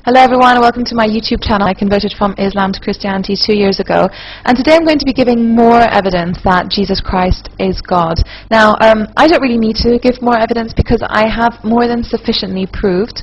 Hello everyone, welcome to my YouTube channel. I converted from Islam to Christianity 2 years ago, and today I'm going to be giving more evidence that Jesus Christ is God. Now, I don't really need to give more evidence because I have more than sufficiently proved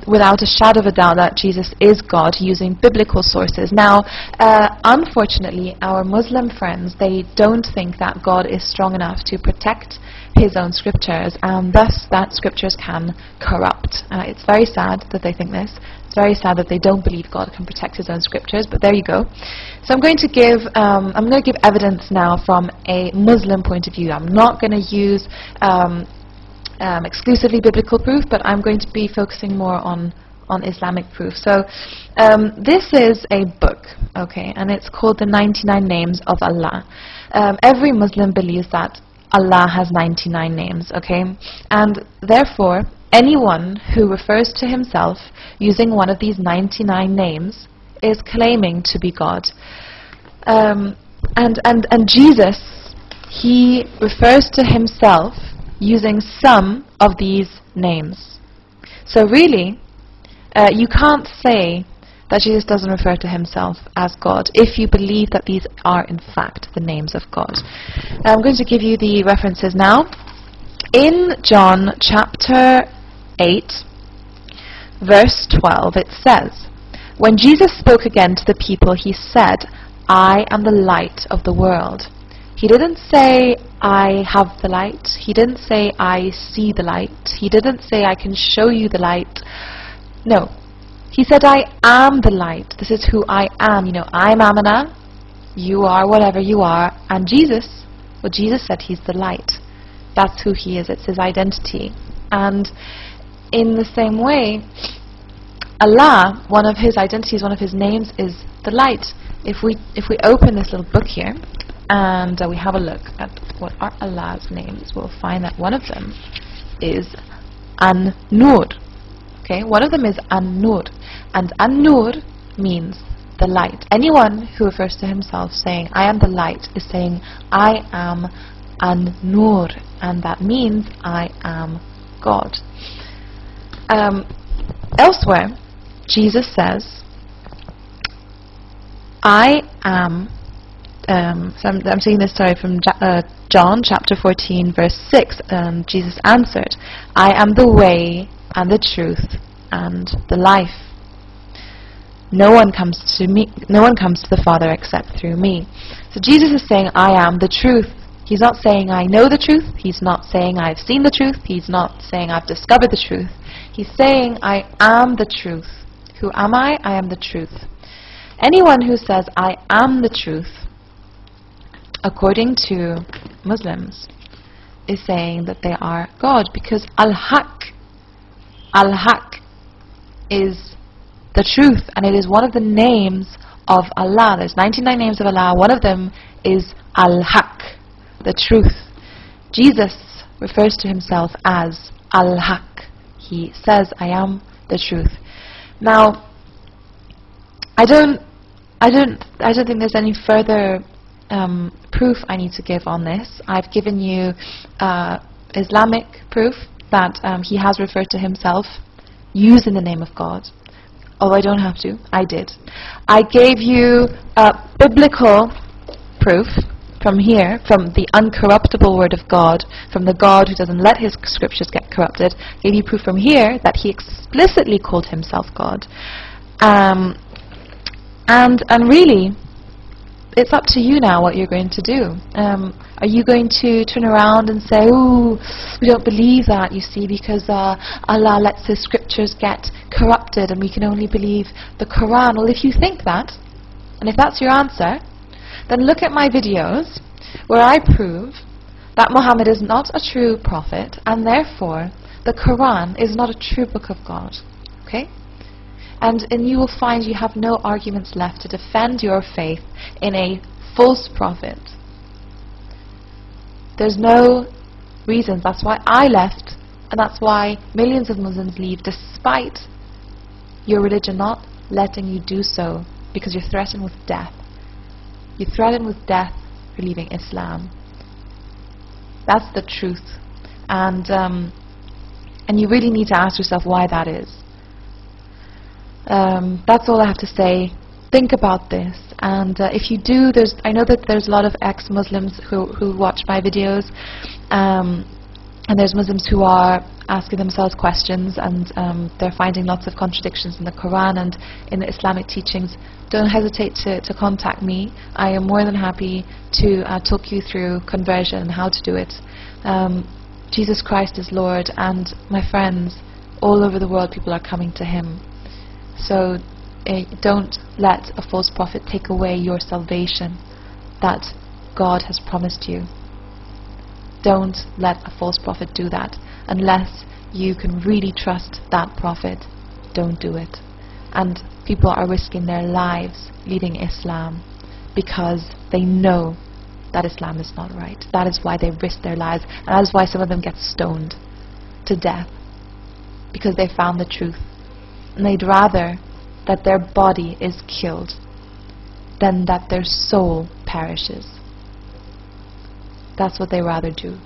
without a shadow of a doubt that Jesus is God using biblical sources. Now, unfortunately, our Muslim friends, they don't think that God is strong enough to protect his own scriptures, and thus that scriptures can corrupt. It's very sad that they think this. It's very sad that they don't believe God can protect his own scriptures, but there you go. So I'm going to give evidence now from a Muslim point of view. I'm not going to use exclusively biblical proof, but I'm going to be focusing more on Islamic proof. So this is a book, okay, and it's called the 99 Names of Allah. Every Muslim believes that Allah has 99 names, okay, and therefore anyone who refers to himself using one of these 99 names is claiming to be God. And Jesus, he refers to himself using some of these names. So really, you can't say that Jesus doesn't refer to himself as God if you believe that these are in fact the names of God. I'm going to give you the references now. In John chapter 8, verse 12, it says, "When Jesus spoke again to the people, he said, 'I am the light of the world.'" He didn't say, "I have the light." He didn't say, "I see the light." He didn't say, "I can show you the light." No. He said, "I am the light. This is who I am. You know, I'm Amina. You are whatever you are." And Jesus, well, Jesus said he's the light. That's who he is. It's his identity. And in the same way, Allah, one of his identities, one of his names is the light. If we open this little book here and we have a look at what are Allah's names, we'll find that one of them is An-Nur. Okay, one of them is An-Nur, and An-Nur means the light. Anyone who refers to himself saying, "I am the light," is saying, "I am An-Nur," and that means I am God. Elsewhere, Jesus says, "I am," so I'm saying this, sorry, from John chapter 14, verse 6, Jesus answered, "I am the way and the truth and the life. No one comes to the Father except through me." So Jesus is saying, "I am the truth." He's not saying, "I know the truth." He's not saying, "I've seen the truth." He's not saying, "I've discovered the truth." He's saying, "I am the truth." Who am I? I am the truth. Anyone who says, "I am the truth," according to Muslims, is saying that they are God, because Al-Haq is the truth, and it is one of the names of Allah. There's 99 names of Allah. One of them is Al-Haq, the truth. Jesus refers to himself as Al-Haq. He says, "I am the truth." Now, I don't think there's any further proof I need to give on this. I've given you Islamic proof that he has referred to himself using the name of God. Although I don't have to, I did. I gave you biblical proof from here, from the uncorruptible word of God, from the God who doesn't let his scriptures get corrupted. I gave you proof from here that he explicitly called himself God. And really, it's up to you now what you're going to do. Are you going to turn around and say, "Oh, we don't believe that, you see, because Allah lets his scriptures get corrupted and we can only believe the Quran"? Well, if you think that, and if that's your answer, then look at my videos where I prove that Muhammad is not a true prophet, and therefore the Quran is not a true book of God. Okay? And you will find you have no arguments left to defend your faith in a false prophet. There's no reasons. That's why I left, and that's why millions of Muslims leave, despite your religion not letting you do so, because you're threatened with death. You're threatened with death for leaving Islam. That's the truth. And you really need to ask yourself why that is. That's all I have to say. Think about this, and if you do, I know that there's a lot of ex-Muslims who watch my videos, and there's Muslims who are asking themselves questions, and they're finding lots of contradictions in the Quran and in the Islamic teachings. Don't hesitate to contact me. I am more than happy to talk you through conversion and how to do it. Jesus Christ is Lord, and my friends, all over the world people are coming to Him. So don't let a false prophet take away your salvation that God has promised you. Don't let a false prophet do that. Unless you can really trust that prophet, don't do it. And people are risking their lives leading Islam because they know that Islam is not right. That is why they risk their lives, and that is why some of them get stoned to death, because they found the truth. And they'd rather that their body is killed than that their soul perishes. That's what they rather do,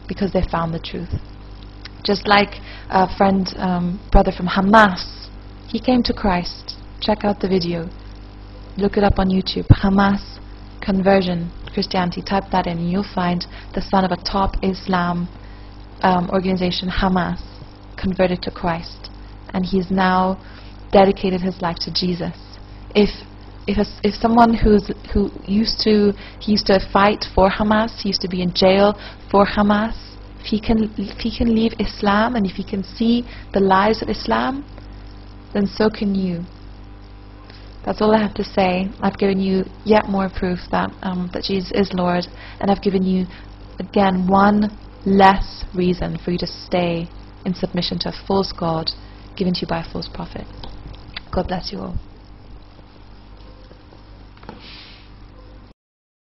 because they found the truth. Just like a friend, brother from Hamas, he came to Christ. Check out the video. Look it up on YouTube. Hamas conversion Christianity. Type that in and you'll find the son of a top Islam organization, Hamas, converted to Christ. And he's now dedicated his life to Jesus. If someone who used to fight for Hamas, he used to be in jail for Hamas, if he can leave Islam and if he can see the lies of Islam, then so can you. That's all I have to say. I've given you yet more proof that that Jesus is Lord, and I've given you again one less reason for you to stay in submission to a false God given to you by a false prophet. God bless you all.